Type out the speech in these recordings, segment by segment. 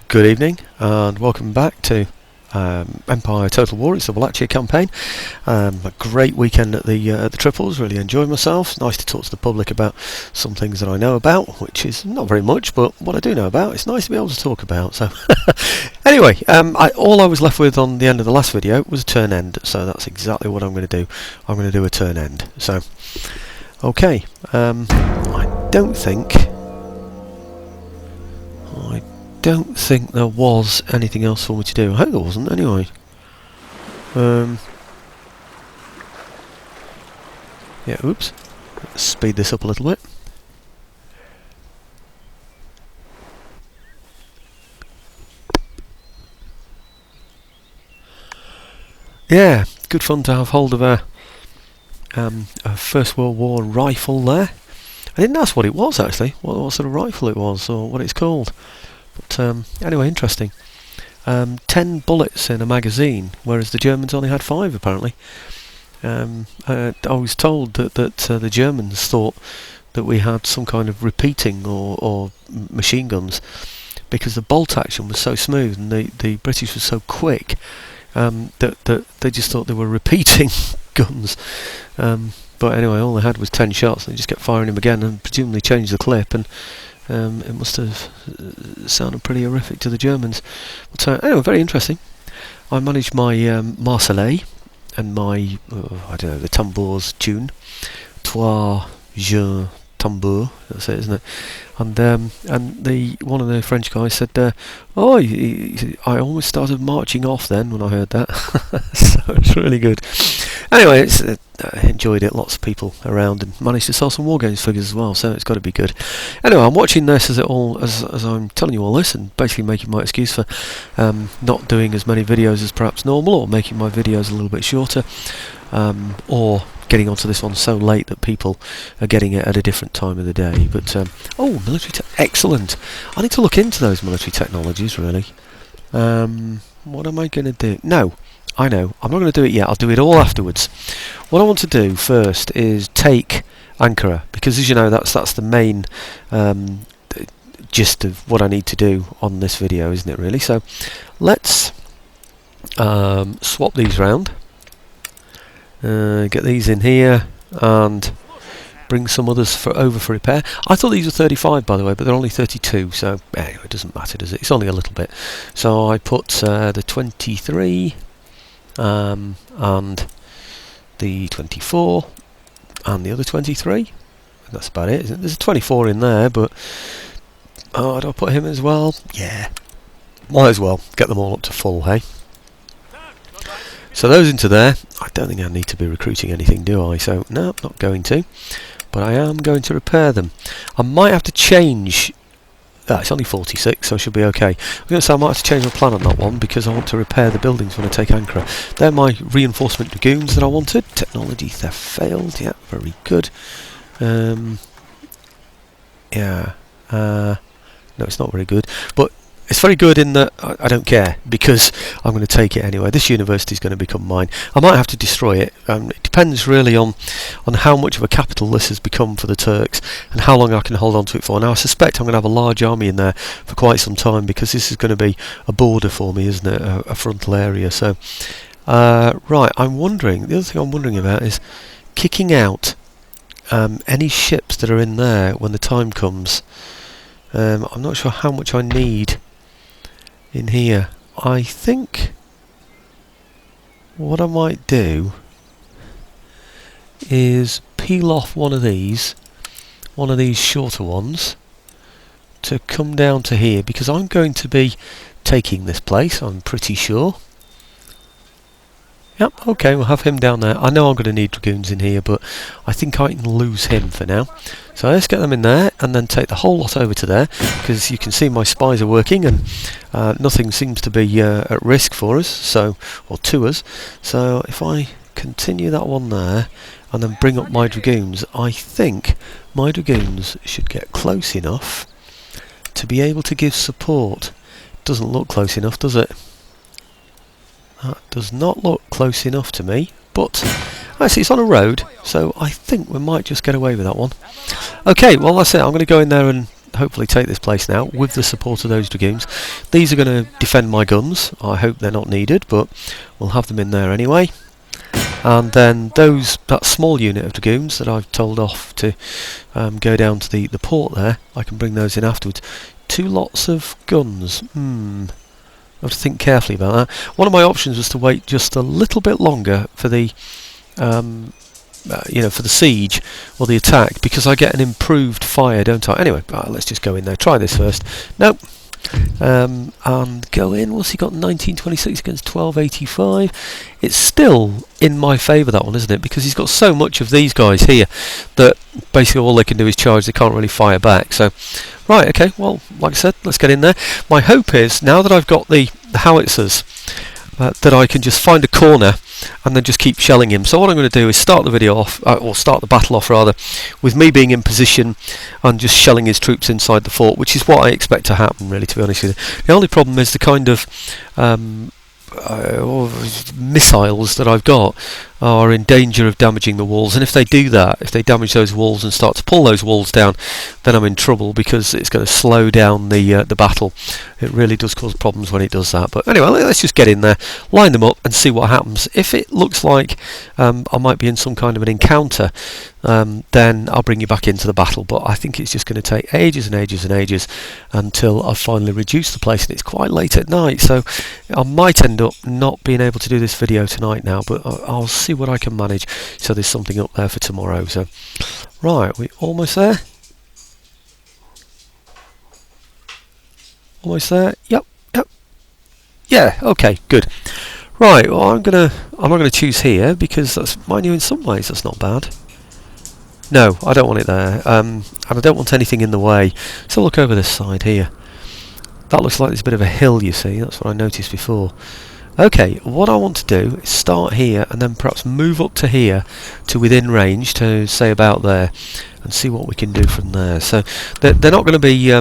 Good evening and welcome back to Empire Total War. It's the Wallachia campaign. A great weekend at the Triples, really enjoyed myself. Nice to talk to the public about some things that I know about, which is not very much, but what I do know about, it's nice to be able to talk about. So anyway, all I was left with on the end of the last video was a turn end, so that's exactly what I'm going to do. I'm going to do a turn end. So, okay, I don't think there was anything else for me to do. I hope there wasn't anyway. Yeah, oops. Let's speed this up a little bit. Yeah, good fun to have hold of a First World War rifle there. I didn't ask what it was actually, what sort of rifle it was or what it's called. But anyway, interesting. 10 bullets in a magazine, whereas the Germans only had 5 apparently. I was told that the Germans thought that we had some kind of repeating or machine guns because the bolt action was so smooth and the British were so quick that they just thought they were repeating guns. But anyway, all they had was 10 shots. They just kept firing them again and presumably changed the clip, and it must have sounded pretty horrific to the Germans. But anyway, very interesting. I managed my Marseillaise and my, I don't know, the tambour's tune. Toi, je, tambour, that's it, isn't it? And one of the French guys said, I almost started marching off then when I heard that. So it's really good. Anyway, I enjoyed it. Lots of people around and managed to sell some War Games figures as well, so it's got to be good. Anyway, I'm watching this as I'm telling you all this and basically making my excuse for not doing as many videos as perhaps normal, or making my videos a little bit shorter, or getting onto this one so late that people are getting it at a different time of the day. But military excellent. I need to look into those military technologies really. What am I going to do? No, I know, I'm not going to do it yet. I'll do it all afterwards. What I want to do first is take Ankara, because as you know, that's the main gist of what I need to do on this video, isn't it really? So let's swap these round. Get these in here and bring some others over for repair. I thought these were 35 by the way, but they're only 32, so anyway, it doesn't matter, does it? It's only a little bit. So I put the 23 and the 24 and the other 23. That's about it, isn't it? There's a 24 in there, but do I put him as well? Yeah, might as well get them all up to full, hey? So those into there. I don't think I need to be recruiting anything, do I? So no, I'm not going to, but I am going to repair them. I might have to change. It's only 46, so I should be okay. I was going to say I might have to change my plan on that one because I want to repair the buildings when I take Ankara. They're my reinforcement dragoons that I wanted. Technology theft failed. Yeah, very good. Yeah. No, it's not very good, but it's very good in that I don't care because I'm going to take it anyway. This university is going to become mine. I might have to destroy it. It depends really on how much of a capital this has become for the Turks and how long I can hold on to it for. Now I suspect I'm going to have a large army in there for quite some time because this is going to be a border for me, isn't it? A frontal area. So right, I'm wondering. The other thing I'm wondering about is kicking out any ships that are in there when the time comes. I'm not sure how much I need in here. I think what I might do is peel off one of these shorter ones to come down to here because I'm going to be taking this place, I'm pretty sure. Yep, okay, we'll have him down there. I know I'm going to need dragoons in here, but I think I can lose him for now. So let's get them in there and then take the whole lot over to there, because you can see my spies are working and nothing seems to be at risk for us, or to us. So if I continue that one there and then bring up my dragoons, I think my dragoons should get close enough to be able to give support. Doesn't look close enough, does it? That does not look close enough to me, but actually it's on a road, so I think we might just get away with that one. Okay, well that's it. I'm going to go in there and hopefully take this place now with the support of those dragoons. These are going to defend my guns. I hope they're not needed, but we'll have them in there anyway. And then that small unit of dragoons that I've told off to go down to the port there, I can bring those in afterwards. 2 lots of guns. I have to think carefully about that. One of my options was to wait just a little bit longer for the for the siege or the attack, because I get an improved fire, don't I? Anyway, let's just go in there. Try this first. Nope. And go in. What's he got? 1926 against 1285. It's still in my favour, that one, isn't it? Because he's got so much of these guys here that basically all they can do is charge. They can't really fire back. So, right, okay. Well, like I said, let's get in there. My hope is, now that I've got the howitzers, that I can just find a corner and then just keep shelling him. So what I'm going to do is start the video off, or start the battle off rather, with me being in position and just shelling his troops inside the fort, which is what I expect to happen, really, to be honest with you. The only problem is the kind of missiles that I've got are in danger of damaging the walls, and if they do that, if they damage those walls and start to pull those walls down, then I'm in trouble, because it's going to slow down the battle. It really does cause problems when it does that. But anyway, let's just get in there, line them up and see what happens. If it looks like I might be in some kind of an encounter, then I'll bring you back into the battle, but I think it's just going to take ages and ages and ages until I've finally reduced the place, and it's quite late at night, so I might end up not being able to do this video tonight now, but I'll see what I can manage, so there's something up there for tomorrow. So right, we almost there? Almost there? Yep. Yeah, okay, good. Right, well, I'm not gonna choose here, because that's, mind you, in some ways that's not bad. No, I don't want it there, and I don't want anything in the way. So look over this side here. That looks like there's a bit of a hill, you see. That's what I noticed before. Okay, what I want to do is start here and then perhaps move up to here to within range, to say about there, and see what we can do from there. So they're not going to be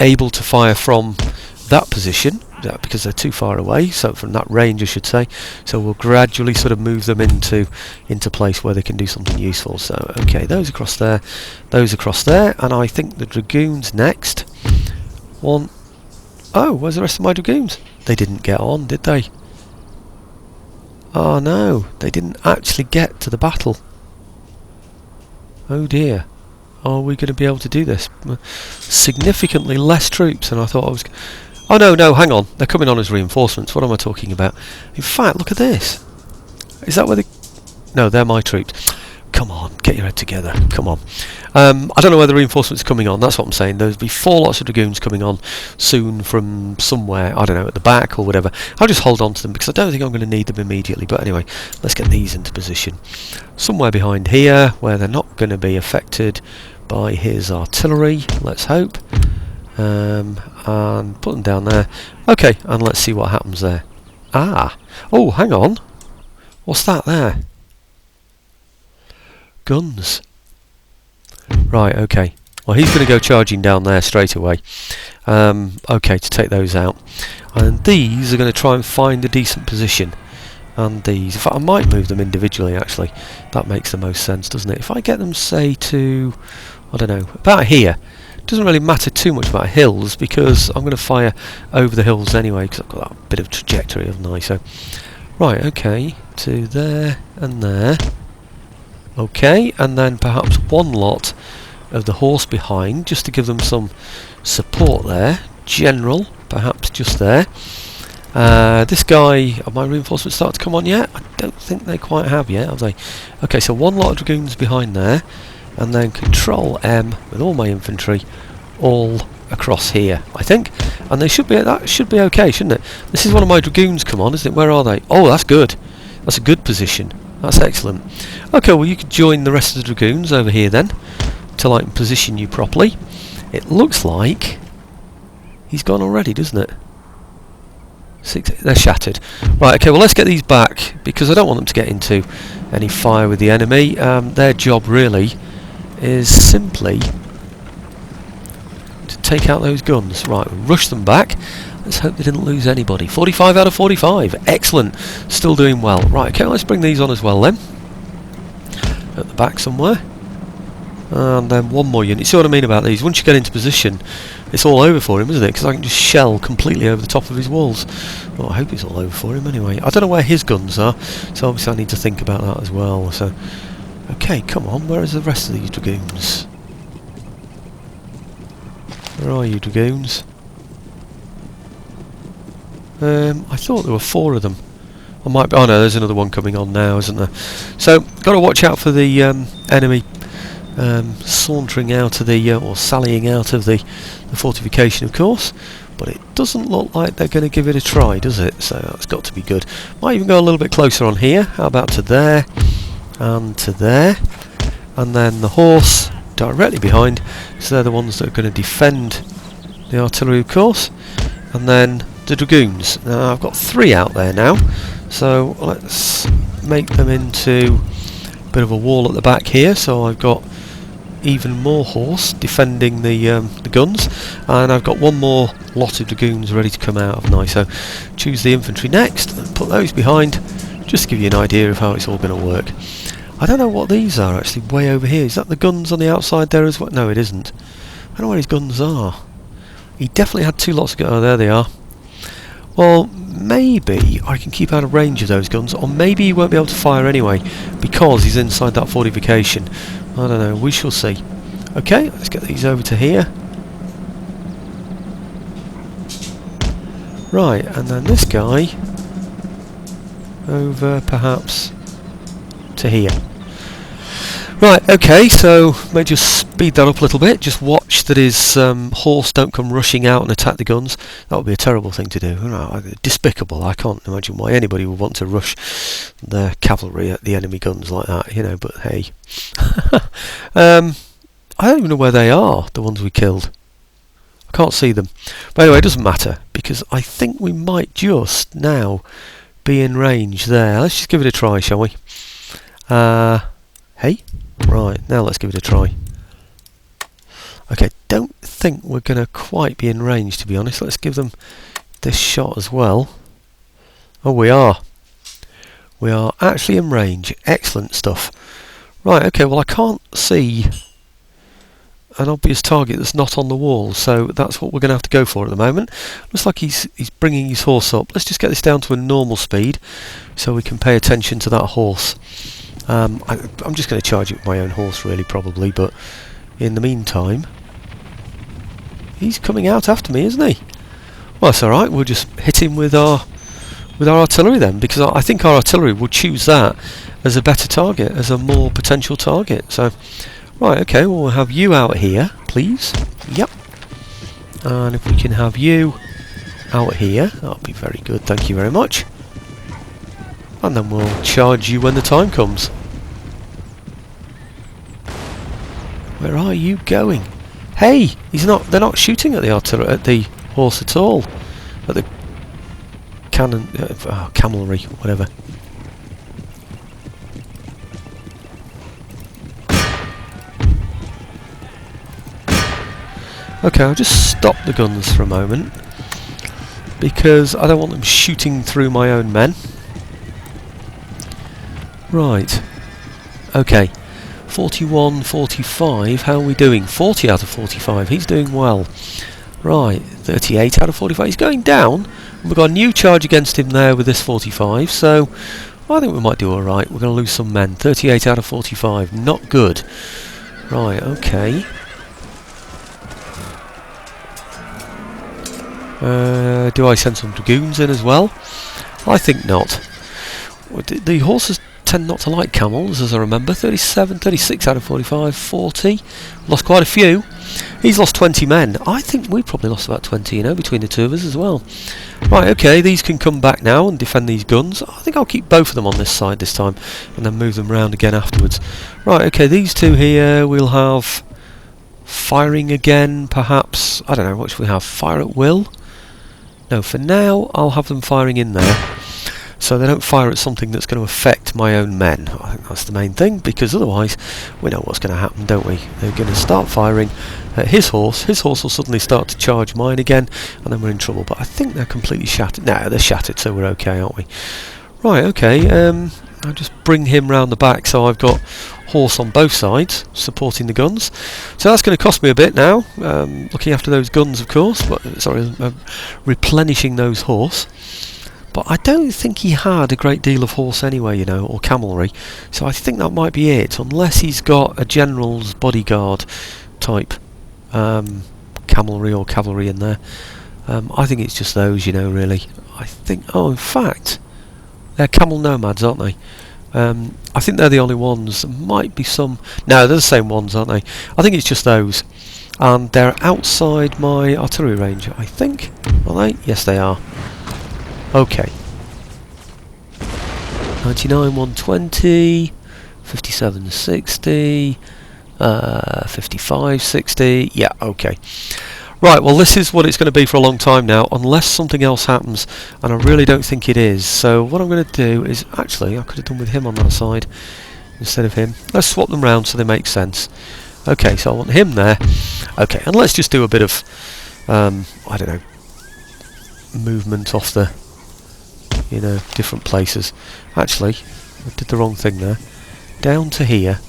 able to fire from that position because they're too far away, so from that range I should say. So we'll gradually sort of move them into place where they can do something useful. So okay, those across there, and I think the dragoons next. Oh, where's the rest of my dragoons? They didn't get on, did they? Oh no, they didn't actually get to the battle. Oh dear. Are we going to be able to do this? Significantly less troops than I thought I was. Oh no, hang on. They're coming on as reinforcements. What am I talking about? In fact, look at this. Is that where they... No, they're my troops. Come on, get your head together. Come on. I don't know where the reinforcements are coming on. That's what I'm saying. There'll be 4 lots of dragoons coming on soon from somewhere. I don't know, at the back or whatever. I'll just hold on to them because I don't think I'm going to need them immediately. But anyway, let's get these into position. Somewhere behind here where they're not going to be affected by his artillery, let's hope. And put them down there. Okay, and let's see what happens there. Oh, hang on. What's that there? Guns. Right, okay. Well, he's going to go charging down there straight away. Okay, to take those out. And these are going to try and find a decent position. And these, in fact, I might move them individually, actually. That makes the most sense, doesn't it? If I get them, say, to, I don't know, about here. It doesn't really matter too much about hills, because I'm going to fire over the hills anyway, because I've got that bit of trajectory, haven't I? So, right, okay, to there and there. Okay, and then perhaps 1 lot of the horse behind, just to give them some support there. General, perhaps just there. This guy, have my reinforcements started to come on yet? I don't think they quite have yet, have they? Okay, so 1 lot of dragoons behind there, and then Control M with all my infantry all across here, I think. And they should be, that should be okay, shouldn't it? This is one of my dragoons come on, isn't it? Where are they? Oh, that's good. That's a good position. That's excellent. Okay, well, you could join the rest of the dragoons over here then, till I can position you properly. It looks like he's gone already, doesn't it? 6, they're shattered. Right, okay, well, let's get these back, because I don't want them to get into any fire with the enemy. Their job, really, is simply to take out those guns. Right, we'll rush them back. Let's hope they didn't lose anybody. 45 out of 45. Excellent. Still doing well. Right, okay, let's bring these on as well then. At the back somewhere. And then one more unit. You see what I mean about these? Once you get into position, it's all over for him, isn't it? Because I can just shell completely over the top of his walls. Well, I hope it's all over for him anyway. I don't know where his guns are, so obviously I need to think about that as well. So, okay, come on. Where is the rest of these dragoons? Where are you, dragoons? I thought there were 4 of them. I might be. Oh no, there's another one coming on now, isn't there? So, got to watch out for the enemy sauntering out of the or sallying out of the fortification, of course. But it doesn't look like they're going to give it a try, does it? So that's got to be good. Might even go a little bit closer on here. How about to there and to there, and then the horse directly behind. So they're the ones that are going to defend the artillery, of course, and then the dragoons. Now I've got 3 out there now, so let's make them into a bit of a wall at the back here. So I've got even more horse defending the guns, and I've got one more lot of dragoons ready to come out, haven't I? So choose the infantry next and put those behind, just to give you an idea of how it's all going to work. I don't know what these are actually way over here. Is that the guns on the outside there as well? No, it isn't. I don't know where his guns are. He definitely had 2 lots of guns. Oh, there they are. Well, maybe I can keep out of range of those guns, or maybe he won't be able to fire anyway because he's inside that fortification. I don't know, we shall see. Okay, let's get these over to here. Right, and then this guy over perhaps to here. Right, okay, so may just speed that up a little bit. Just watch that his horse don't come rushing out and attack the guns. That would be a terrible thing to do. Despicable. I can't imagine why anybody would want to rush their cavalry at the enemy guns like that, you know, but hey. I don't even know where they are, the ones we killed. I can't see them. But anyway, it doesn't matter, because I think we might just now be in range there. Let's just give it a try, shall we? Hey? Right, now let's give it a try. Okay, don't think we're going to quite be in range, to be honest. Let's give them this shot as well. Oh, we are. We are actually in range. Excellent stuff. Right, okay, well I can't see an obvious target that's not on the wall, so that's what we're going to have to go for at the moment. Looks like he's bringing his horse up. Let's just get this down to a normal speed so we can pay attention to that horse. I'm just going to charge it with my own horse really, probably, but in the meantime he's coming out after me, isn't he? Well, that's alright, we'll just hit him with our artillery then, because I think our artillery will choose that as a better target, as a more potential target. So right, okay, well, we'll have you out here, please. Yep. And if we can have you out here, that'll be very good, thank you very much. And then we'll charge you when the time comes. Where are you going? Hey, they're not shooting at the artillery, at the horse at all. At the cannon, camelry, whatever. Okay, I'll just stop the guns for a moment, because I don't want them shooting through my own men. Right, okay, 41, 45, how are we doing? 40 out of 45, he's doing well. Right, 38 out of 45, he's going down. We've got a new charge against him there with this 45, so I think we might do alright. We're going to lose some men. 38 out of 45, not good. Right, okay. Do I send some dragoons in as well? I think not. The horses tend not to like camels, as I remember. 37, 36 out of 45, 40. Lost quite a few. He's lost 20 men. I think we probably lost about 20, you know, between the two of us as well. Right, okay, these can come back now and defend these guns. I think I'll keep both of them on this side this time, and then move them round again afterwards. Right, okay, these two here we'll have firing again, perhaps. I don't know, what should we have? Fire at will? No, for now I'll have them firing in there, so they don't fire at something that's going to affect my own men. I think that's the main thing, because otherwise we know what's going to happen, don't we? They're going to start firing at his horse will suddenly start to charge mine again, and then we're in trouble. But I think they're completely shattered. No, they're shattered, so we're okay, aren't we? Right, okay, I'll just bring him round the back, so I've got horse on both sides, supporting the guns. So that's going to cost me a bit now, looking after those guns, of course, but sorry, replenishing those horse. But I don't think he had a great deal of horse anyway, you know, or camelry. So I think that might be it, unless he's got a general's bodyguard type camelry or cavalry in there. I think it's just those, you know, really. I think, oh, in fact, they're camel nomads, aren't they? I think they're the only ones. There might be some. No, they're the same ones, aren't they? I think it's just those. And they're outside my artillery range, I think. Are they? Yes, they are. Okay. 99, 120, 57, 60, 55, 60. Yeah, okay. Right, well, this is what it's going to be for a long time now, unless something else happens, and I really don't think it is. So what I'm going to do is, actually, I could have done with him on that side instead of him. Let's swap them round so they make sense. Okay, so I want him there. Okay, and let's just do a bit of, I don't know, movement off the, you know, different places. Actually, I did the wrong thing there. Down to here.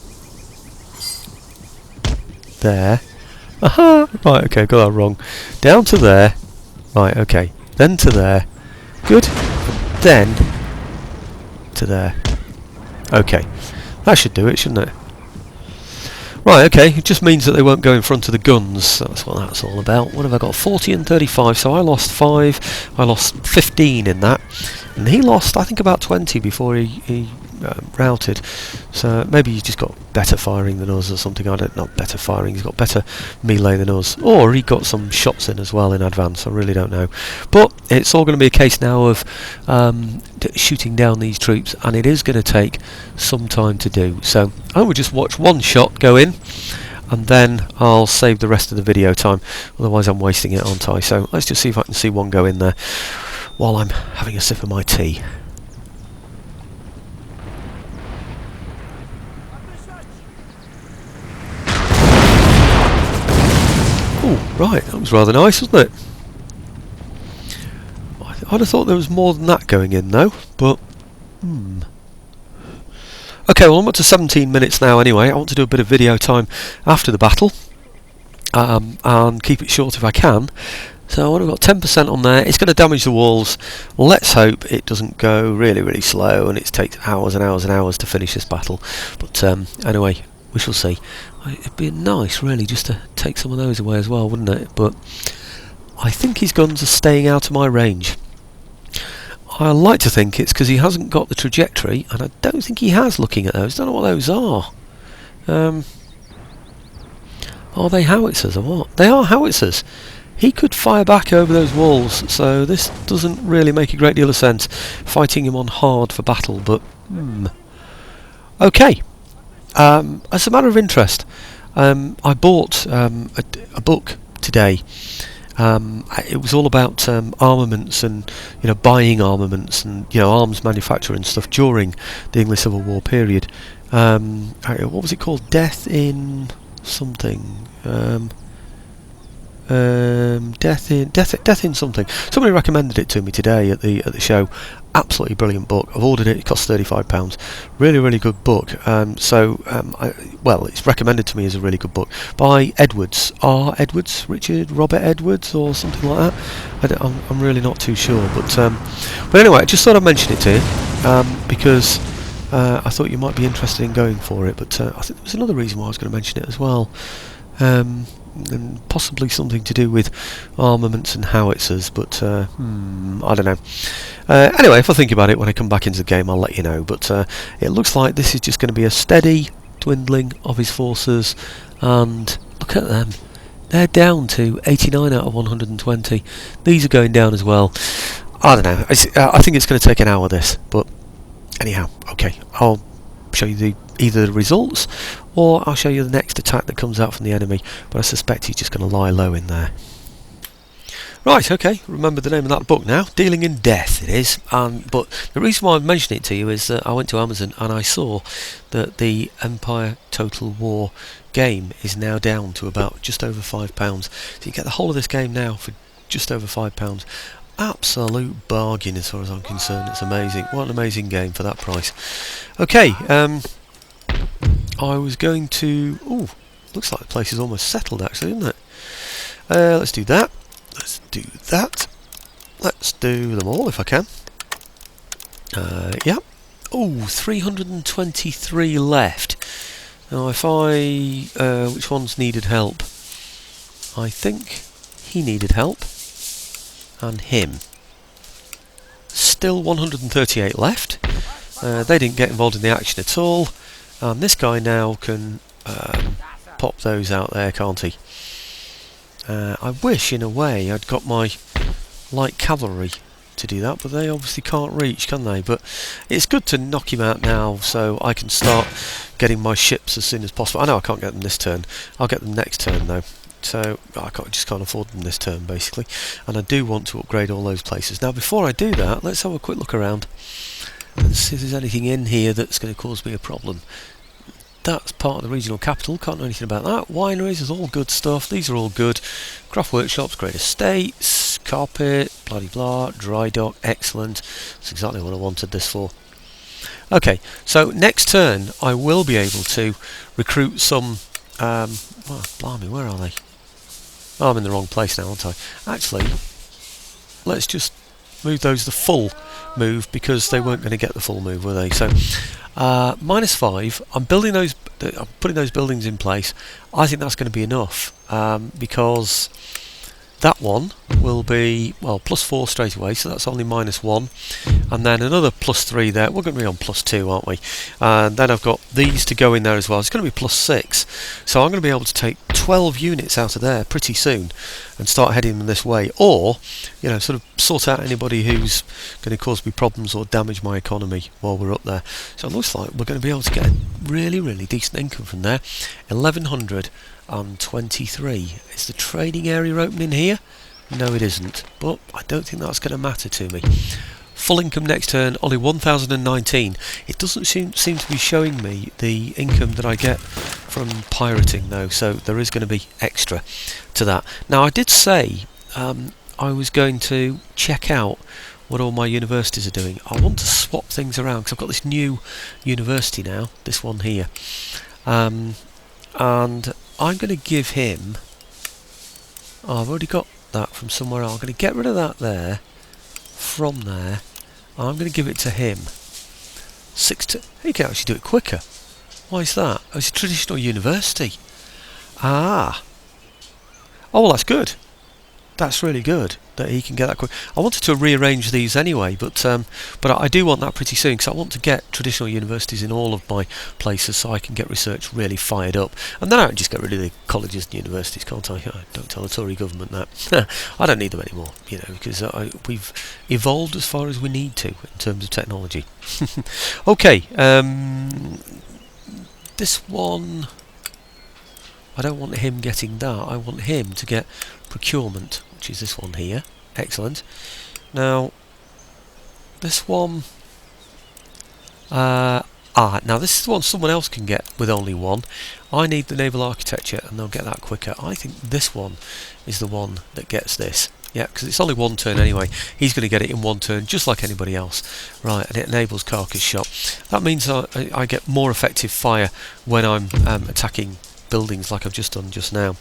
There. Aha! Right, okay, got that wrong. Down to there. Right, okay. Then to there. Good. Then to there. Okay. That should do it, shouldn't it? Right, okay. It just means that they won't go in front of the guns. That's what that's all about. What have I got? 40 and 35. So I lost 5. I lost 15 in that. And he lost, I think, about 20 before he routed. So maybe he's just got better firing than us or something. I don't know. Not better firing. He's got better melee than us. Or he got some shots in as well in advance. I really don't know. But it's all going to be a case now of shooting down these troops. And it is going to take some time to do. So I will just watch one shot go in. And then I'll save the rest of the video time. Otherwise I'm wasting it, aren't I? So let's just see if I can see one go in there while I'm having a sip of my tea. Oh, right, that was rather nice, wasn't it? I'd have thought there was more than that going in though, but okay, well I'm up to 17 minutes now anyway. I want to do a bit of video time after the battle, and keep it short if I can. So I've got 10% on there. It's going to damage the walls. Let's hope it doesn't go really, really slow and it takes hours and hours and hours to finish this battle. But anyway, we shall see. It'd be nice, really, just to take some of those away as well, wouldn't it? But I think his guns are staying out of my range. I like to think it's because he hasn't got the trajectory, and I don't think he has, looking at those. I don't know what those are. Are they howitzers or what? They are howitzers. He could fire back over those walls, so this doesn't really make a great deal of sense, fighting him on hard for battle, but okay. As a matter of interest, I bought a book today. It was all about armaments and, you know, buying armaments and, you know, arms manufacture and stuff during the English Civil War period. What was it called? Death in something. Death in something. Somebody recommended it to me today at the show. Absolutely brilliant book. I've ordered it. It costs £35. Really, really good book. Well, it's recommended to me as a really good book by Edwards. Edwards, Richard Robert Edwards, or something like that. I'm really not too sure. But anyway, I just thought I'd mention it to you because I thought you might be interested in going for it. But I think there was another reason why I was going to mention it as well. And possibly something to do with armaments and howitzers, but I don't know. Anyway, if I think about it when I come back into the game, I'll let you know. But it looks like this is just going to be a steady dwindling of his forces, and look at them. They're down to 89 out of 120. These are going down as well. I don't know. I think it's going to take an hour, this. But anyhow, okay. I'll show you either the results, or I'll show you the next attack that comes out from the enemy, but I suspect he's just going to lie low in there. Right, okay, remember the name of that book now, Dealing in Death it is, but the reason why I'm mentioning it to you is that I went to Amazon and I saw that the Empire Total War game is now down to about just over £5, so you get the whole of this game now for just over £5. Absolute bargain as far as I'm concerned. It's amazing. What an amazing game for that price. Okay, I was going to... Oh, looks like the place is almost settled actually, isn't it? Let's do that. Let's do that. Let's do them all if I can. Yeah. Oh, 323 left. Now if I... which ones needed help? I think he needed help. And him. Still 138 left. They didn't get involved in the action at all. And this guy now can pop those out there, can't he? I wish, in a way, I'd got my light cavalry to do that, but they obviously can't reach, can they? But it's good to knock him out now, so I can start getting my ships as soon as possible. I know I can't get them this turn. I'll get them next turn, though. So just can't afford them this turn, basically. And I do want to upgrade all those places. Now, before I do that, let's have a quick look around and see if there's anything in here that's going to cause me a problem. That's part of the regional capital, can't know anything about that. Wineries is all good stuff, these are all good. Craft workshops, great estates, carpet, bloody blah, dry dock, excellent. That's exactly what I wanted this for. Okay, so next turn I will be able to recruit some... well, blimey, where are they? Oh, I'm in the wrong place now, aren't I? Actually, let's just move those the full move, because they weren't going to get the full move, were they? So -5. I'm building those. I'm putting those buildings in place. I think that's going to be enough, because that one will be, well, +4 straight away, so that's only -1, and then another +3 there. We're going to be on +2, aren't we? And then I've got these to go in there as well. It's going to be +6, so I'm going to be able to take 12 units out of there pretty soon and start heading them this way, or, you know, sort of sort out anybody who's going to cause me problems or damage my economy while we're up there. So it looks like we're going to be able to get a really, really decent income from there. 1123. Is the trading area opening here? No, it isn't, but I don't think that's going to matter to me. Full income next turn, only 1019. It doesn't seem to be showing me the income that I get from pirating though, so there is going to be extra to that. Now, I did say I was going to check out what all my universities are doing. I want to swap things around because I've got this new university now, this one here, and I'm going to give him... Oh, I've already got that from somewhere else. I'm going to get rid of that there, from there. I'm going to give it to him. He can actually do it quicker. Why is that? Oh, it's a traditional university. Ah. Oh, well, that's good. That's really good that he can get that quick. I wanted to rearrange these anyway, but I do want that pretty soon, because I want to get traditional universities in all of my places so I can get research really fired up, and then I can just get rid of the colleges and universities, can't I? Don't tell the Tory government that. I don't need them anymore, you know, because we've evolved as far as we need to in terms of technology. Okay, this one, I don't want him getting that. I want him to get procurement, which is this one here. Excellent. Now, this one... now this is the one someone else can get with only one. I need the naval architecture, and they'll get that quicker. I think this one is the one that gets this. Yeah, because it's only one turn anyway. He's going to get it in one turn, just like anybody else. Right, and it enables carcass shot. That means I get more effective fire when I'm attacking buildings like I've just done just now.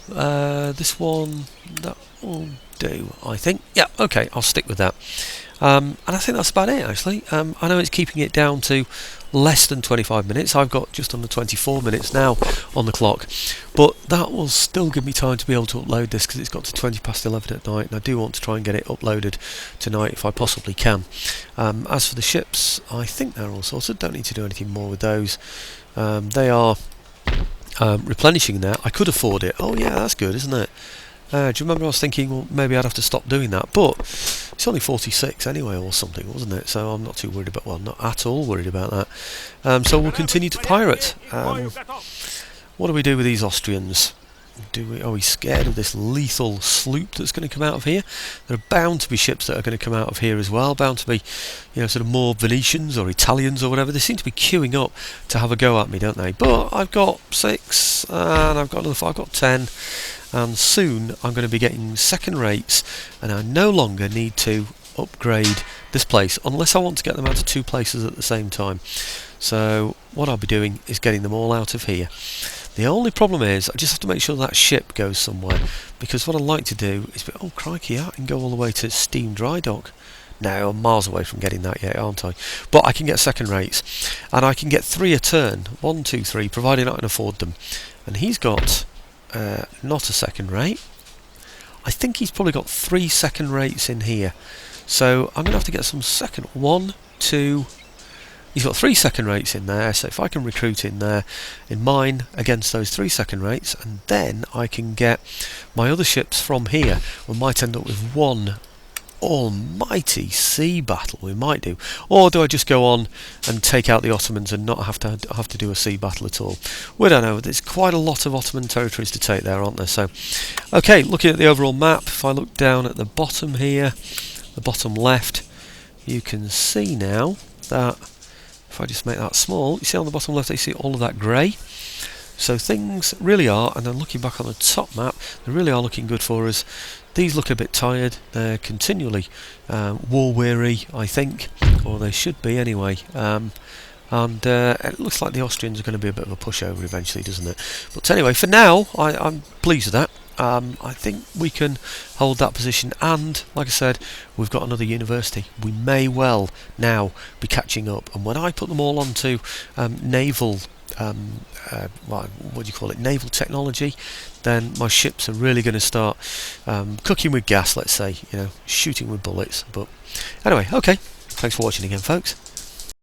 This one, that will do, I think. Yeah, okay, I'll stick with that. And I think that's about it, actually. I know it's keeping it down to less than 25 minutes. I've got just under 24 minutes now on the clock, but that will still give me time to be able to upload this, because it's got to 20 past 11 at night, and I do want to try and get it uploaded tonight if I possibly can. As for the ships, I think they're all sorted. Don't need to do anything more with those. They are replenishing there. I could afford it. Oh yeah, that's good, isn't it? Do you remember I was thinking, well, maybe I'd have to stop doing that, but it's only 46 anyway or something, wasn't it? So I'm not too worried about, well, not at all worried about that. So we'll continue to pirate. What do we do with these Austrians? Are we scared of this lethal sloop that's going to come out of here? There are bound to be ships that are going to come out of here as well, bound to be, you know, sort of more Venetians or Italians or whatever. They seem to be queuing up to have a go at me, don't they? But I've got 6, and I've got another 5, I've got 10, and soon I'm going to be getting second rates, and I no longer need to upgrade this place unless I want to get them out of 2 places at the same time. So what I'll be doing is getting them all out of here. The only problem is I just have to make sure that ship goes somewhere, because what I'd like to do is, oh crikey, I can go all the way to Steam Dry Dock. No, I'm miles away from getting that yet, aren't I? But I can get second rates, and I can get 3 a turn, 1, 2, 3, providing I can afford them. And he's got not a second rate. I think he's probably got 3 second rates in here. So I'm going to have to get some second. 1, 2. He's got 3 second rates in there. So if I can recruit in there, in mine against those 3 second rates, and then I can get my other ships from here. We might end up with 1 almighty sea battle. We might do. Or do I just go on and take out the Ottomans and not have to do a sea battle at all? We don't know. There's quite a lot of Ottoman territories to take there, aren't there? So, okay, looking at the overall map, if I look down at the bottom here, the bottom left, you can see now that if I just make that small, you see on the bottom left, you see all of that grey. So things really are, and then looking back on the top map, they really are looking good for us. These look a bit tired. They're continually war weary, I think, or they should be anyway. And it looks like the Austrians are going to be a bit of a pushover eventually, doesn't it? But anyway, for now, I'm pleased with that. I think we can hold that position, and like I said, we've got another university. We may well now be catching up, and when I put them all onto naval what do you call it, naval technology, then my ships are really going to start cooking with gas, let's say, shooting with bullets. But anyway, okay, thanks for watching again, folks.